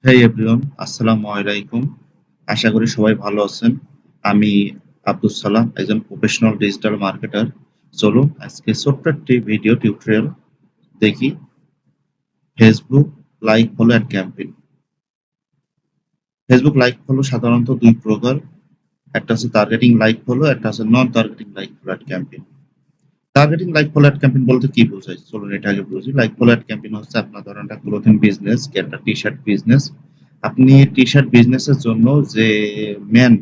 হেই everyone, আসসালামু আলাইকুম। আশা করি সবাই ভালো আছেন। আমি আব্দুস সালাম, একজন প্রফেশনাল ডিজিটাল মার্কেটার। চলুন আজকে ছোট্ট একটি ভিডিও টিউটোরিয়াল দেখি। Facebook like follow ad campaign. Facebook like follow সাধারণত দুই প্রকার। একটা হচ্ছে টার্গেটিং লাইক ফলো, একটা হচ্ছে non targeting like follow ad campaign. Targeting like follow ad campaign বলতে কি বোঝায়? চলুন এটা আগে বুঝি। লাইক ফলো অ্যাড ক্যাম্পেইন হচ্ছে আপনার ধরেন একটা ক্লোথিং বিজনেস, কি একটা টি-শার্ট বিজনেস। আপনি টি-শার্ট বিজনেসের জন্য যে মেন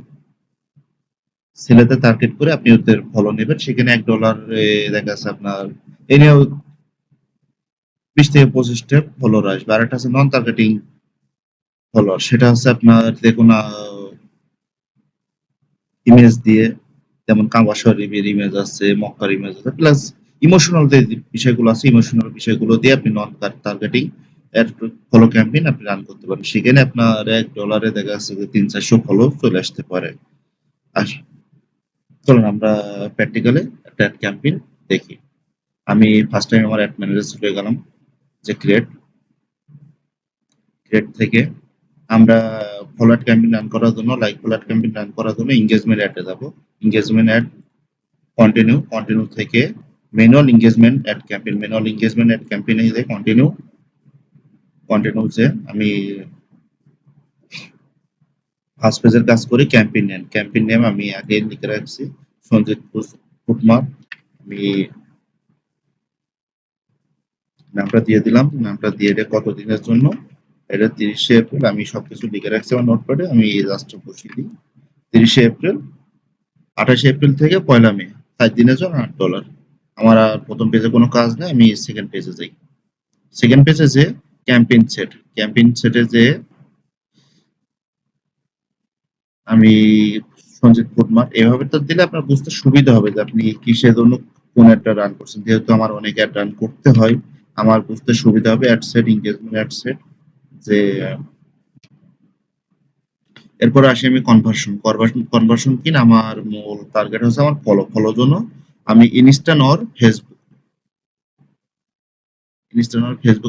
ছেলেদের টার্গেট করে আপনি ওদের ফলো নেবেন, সেখানে $1 দেখা যাচ্ছে আপনার এই নিয়েও 20 থেকে 25টা ফলোয়ার আসবে। আর একটা আছে নন টার্গেটিং ফলোয়ার, সেটা হচ্ছে আপনার দেখুন ইমেজ দিয়ে, যেমন কাবা শরীফের ইমেজ আছে, মক্কার ইমেজ আছে, প্লাস ইমোশনাল যে বিষয়গুলো আছে, ইমোশনাল বিষয়গুলো দিয়ে আপনি নন টার্গেটিং এর ফলো ক্যাম্পেইন আপনি রান করতে পারেন। সেখানে আপনার $1 দেখা যাচ্ছে যে 300-400 ফলো চলে আসতে পারে। আর চলুন আমরা প্র্যাকটিক্যালি একটা ক্যাম্পেইন দেখি। আমি ফার্স্ট টাইম আমার অ্যাড ম্যানেজার চলে গেলাম, যে ক্রিয়েট থেকে আমরা ফলোয়ার ক্যাম্পেইন রান করার জন্য, লাইক ফলোয়ার ক্যাম্পেইন রান করার জন্য এঙ্গেজমেন্ট অ্যাডে যাব। এঙ্গেজমেন্ট অ্যাড, কন্টিনিউ থেকে ম্যানুয়াল এঙ্গেজমেন্ট অ্যাড ক্যাম্পেইনে যে কন্টিনিউ আমি ফার্স্ট পেজের কাজ করি। ক্যাম্পেইন নেম আমি আগে লিখে রাখছি সঞ্জিত কুমার। আমি নামটা দিয়ে দিলাম, নামটা দিয়ে এটা কত দিনের জন্য, এটা 30শে এপ্রিল। আমি সবকিছু লিখে রাখছি আমার নোটপ্যাডে, আমি জাস্ট বসিয়ে দিই 30শে এপ্রিল। 28শে এপ্রিল থেকে 1লা মে, 7 দিনের জন্য $8। আমার আর প্রথম পেজে কোনো কাজ নেই, আমি সেকেন্ড পেজে যাই। সেকেন্ড পেজে যে ক্যাম্পেইন সেটে যে আমি সঞ্জিত কুমার এভাবে তো দিলে আপনার বুঝতে সুবিধা হবে যে আপনি কিসের জন্য কোন অ্যাডটা রান করছেন। যেহেতু আমার অনেক অ্যাড রান করতে হয়, আমার বুঝতে সুবিধা হবে। Ad set, engagement ad set, যে এরপরে আসি আমি কনভার্সন কি না, আমার মূল টার্গেট হচ্ছে আমার ফলোর জন্য আমি ইনস্টান অর ফেসবুক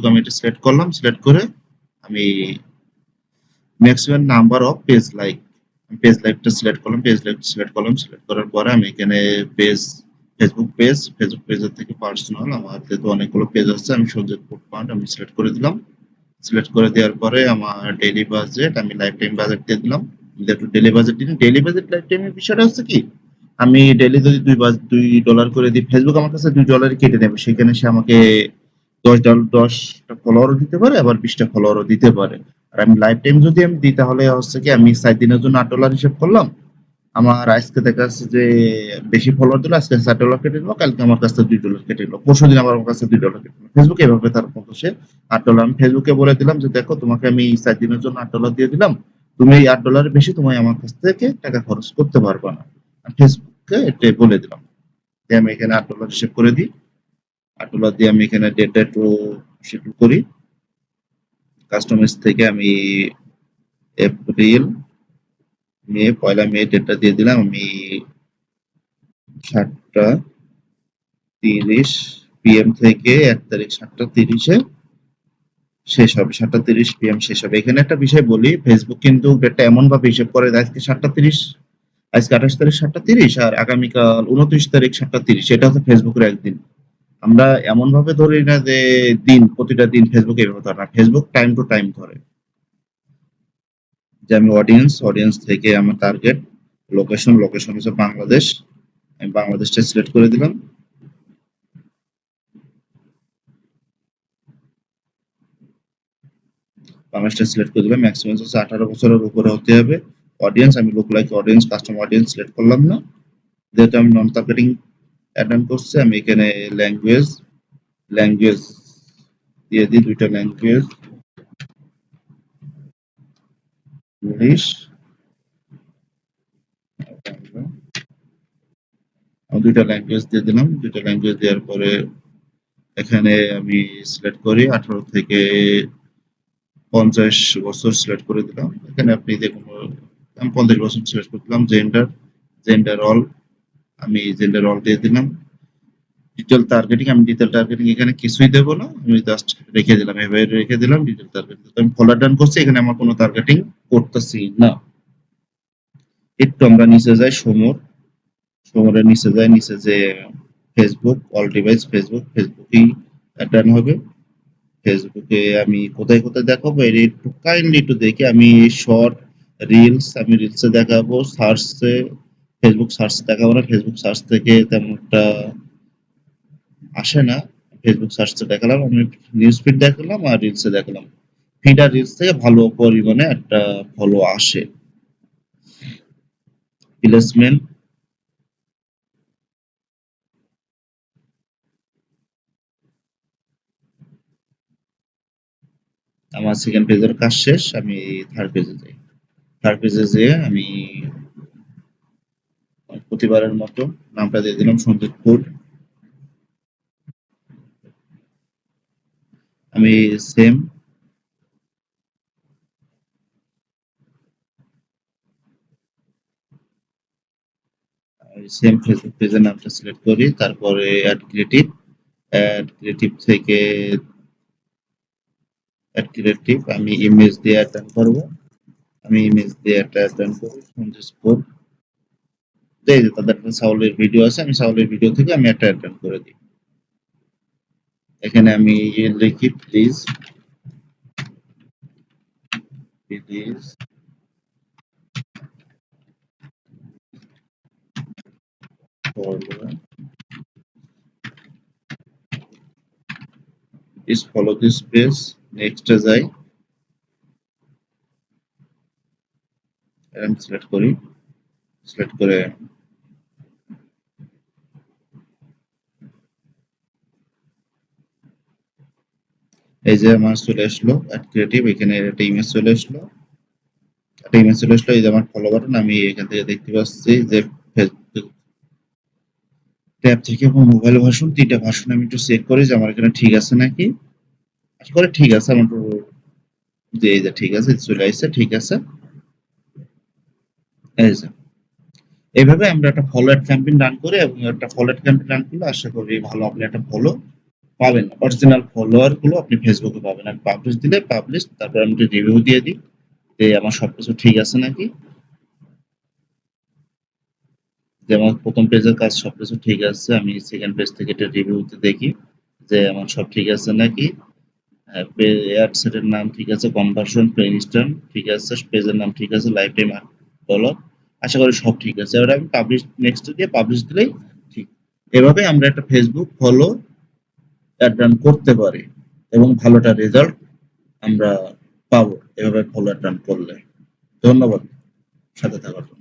আমি এটা সিলেক্ট করলাম। সিলেক্ট করে আমি ম্যাক্সিমাম নাম্বার অফ পেজ লাইকটা সিলেক্ট করার পরে আমি এখানে পেজ ফেসবুক পেজের থেকে পার্সোনাল, আমার যেহেতু অনেকগুলো পেজ আছে, আমি সঞ্জিত ফুড আমি সিলেক্ট করে দিলাম। সিলেক্ট করে দেওয়ার পরে আমার ডেইলি বাজেট, আমি লাইফ টাইম বাজেট দিয়ে দিলাম। একটু ডেইলি বাজেট দিন। ডেইলি বাজেট লাইফ টাইমের বিষয়টা হচ্ছে কি, আমি ডেইলি যদি $2 করে দিই, ফেসবুক আমার কাছে $2 কেটে নেবে। সেখানে সে আমাকে 10টা ফলোয়ারও দিতে পারে, আবার 20টা ফলোয়ারও দিতে পারে। আর আমি লাইফ টাইম যদি আমি দিই, তাহলে হচ্ছে কি আমি 7 দিনের জন্য $8 হিসেব করলাম। আমার আজকে দেখা যাচ্ছে যে বেশি ফলোয়ার দিল, আজকে $7 কেটে নিল, কালকে আমার কাছ থেকে $2 কেটে নিল, পরশু দিন আবার আমার কাছে $2 কেটে নিল। ফেসবুক এভাবে তার মতো সে $8, আমি ফেসবুকে বলে দিলাম যে দেখো, তোমাকে আমি 7 দিনের জন্য $8 দিয়ে দিলাম, তুমি এই $8 বেশি তোমায় আমার কাছ থেকে টাকা খরচ করতে পারবা না। আমি ফেসবুককে এটা বলে দিলাম। দিয়ে আমি এখানে $8 হিসেব করে দিই। $8 দিয়ে আমি এখানে ডেটটা একটু শিডিউল করি। কাস্টমাইজ থেকে আমি এপ্রিল মে, 1লা মে ডেটটা দিয়ে দিলাম। আমি 7টা 30 PM থেকে 1 তারিখ 7টা 30-এ শেষ হবে। 7টা 30 PM শেষ হবে। এখানে একটা বিষয় বলি, ফেসবুক কিন্তু ডেটটা এমন ভাবে হিসেব করে, আজকে 7টা 30, আজকে 28 তারিখ 7টা 30, আর আগামীকাল 29 তারিখ 7টা 30, এটা হচ্ছে ফেসবুকের একদিন। আমরা এমন ভাবে ধরি না যে প্রতিটা দিন ফেসবুক এভাবে ধরে না, ফেসবুক টাইম টু টাইম ধরে। যে আমি অডিয়েন্স থেকে আমার টার্গেট, লোকেশন হচ্ছে বাংলাদেশ, আমি বাংলাদেশটা সিলেক্ট করে দিলাম। বাংলাদেশটা সিলেক্ট করে দিলাম। ম্যাক্সিমাম হচ্ছে 18 বছরের উপরে হতে হবে। অডিয়েন্স আমি look like audience, custom audience select করলাম না, যেহেতু আমি নন টার্গেটিং অ্যাটেন্ড করছি। আমি এখানে ল্যাঙ্গুয়েজ দিয়ে দিই, 2টা ল্যাঙ্গুয়েজ, ইংলিশ, আমি 2টা ল্যাঙ্গুয়েজ দিয়ে দিলাম। 2টা ল্যাঙ্গুয়েজ দেওয়ার পরে এখানে আমি সিলেক্ট করি 18 থেকে 50 বছর সিলেক্ট করে দিলাম। এখানে আপনি দেখুন, আমি 50 বছর সিলেক্ট করে দিলাম। জেন্ডার অল, আমি জেন্ডার অল দিয়ে দিলাম। ডিটেল টার্গেটিং, আমি ডিটেল টার্গেটিং এখানে কিছুই দেব না, আমি জাস্ট রেখে দিলাম, এভাবে রেখে দিলাম ডিটেল টার্গেটিং। তো আমি ফলো ডান করছি, এখানে আমার কোনো টার্গেটিং করতেছি না। একটু আমরা নিচে যাই, সমরের নিচে যাই, নিচে যে ফেসবুক অল ডিভাইস, ফেসবুকেই ডান হবে। ফেসবুকে আমি কোথায় কোথায় দেখাবো এর একটু কাইন্ডলি একটু দেখি। আমি শর্ট রিলস, আমি রিলসে দেখাবো, সার্চে ফেসবুক সার্চ দেখাবো না, ফেসবুক সার্চ থেকে তেমন একটা আসে না। ফেসবুক সার্চে দেখালাম, আমি নিউজ ফিড দেখালাম আর রিলসে দেখালাম। ফিড আর রিলস থেকে ভালো পরিমাণে একটা ফলো আসে। প্লেসমেন্ট, আমার সেকেন্ড পেজের কাজ শেষ, আমি থার্ড পেজে যাই। থার্ড পেজে যেয়ে আমি প্রতিবারের মতো নামটা দিয়ে দিলাম সন্দীপপুর। আমি সেম ফেসবুক পেজের নামটা সিলেক্ট করি, তারপরে অ্যাড ক্রিয়েটিভ থেকে আমি ইমেজ দিয়ে অ্যাড করবো। আমি ইমেজ দিয়ে একটা অ্যাড করি সন্দীপপুর। এই যে তাদের একটা সাউলের ভিডিও আছে, আমি সাউলের ভিডিও থেকে আমি একটা অ্যাড করে দিই। এখানে আমি লিখি please please follow this page. নেক্সটে যাই, আমি সিলেক্ট করি, সিলেক্ট করে এই যে আমার চলে আসলো অ্যাড ক্রিয়েটিভ, এখানে একটা ইমেজ চলে আসলো, এই যে আমার ফলো বাটন। আমি এখান থেকে দেখতে পাচ্ছি যে ফেসবুক ট্যাব থেকে আমার মোবাইল ভার্সন, 3টা ভার্সন আমি একটু চেক করি যে আমার এখানে ঠিক আছে নাকি। আশা করি ঠিক আছে, আমার একটু যে এই যে ঠিক আছে, চলে আসছে, ঠিক আছে। এই যে এইভাবে আমরা একটা ফলো অ্যাড ক্যাম্পেইন রান করি, এবং একটা ফলো অ্যাড ক্যাম্পেইন রান করলে আশা করি ভালো আপনি একটা ফলো পাবেন, অরিজিনাল ফলোয়ার গুলো আপনি ফেসবুকে পাবেন। আমি পাবলিশ দিলে পাবলিশ, তারপর আমি রিভিউ দিয়ে দিই যে আমার সবকিছু ঠিক আছে নাকি। যে আমার প্রথম পেজের কাজ সবকিছু ঠিক আছে, আমি সেকেন্ড পেজ থেকে এটা রিভিউতে দেখি যে আমার সব ঠিক আছে নাকি। অ্যাড সেটের নাম ঠিক আছে, কনভার্সন প্লে ইনস্ট্যান্ট ঠিক আছে, পেজের নাম ঠিক আছে, লাইফ টাইম $8। আশা করি সব ঠিক আছে, এবার আমি পাবলিশ নেক্সট দিয়ে পাবলিশ দিলেই ঠিক। এভাবে আমরা একটা ফেসবুক ফলো অ্যাড রান করতে পারি এবং ভালোটা রেজাল্ট আমরা পাবো এভাবে ফলো অ্যাড রান করলে। ধন্যবাদ সাথে থাকার জন্য।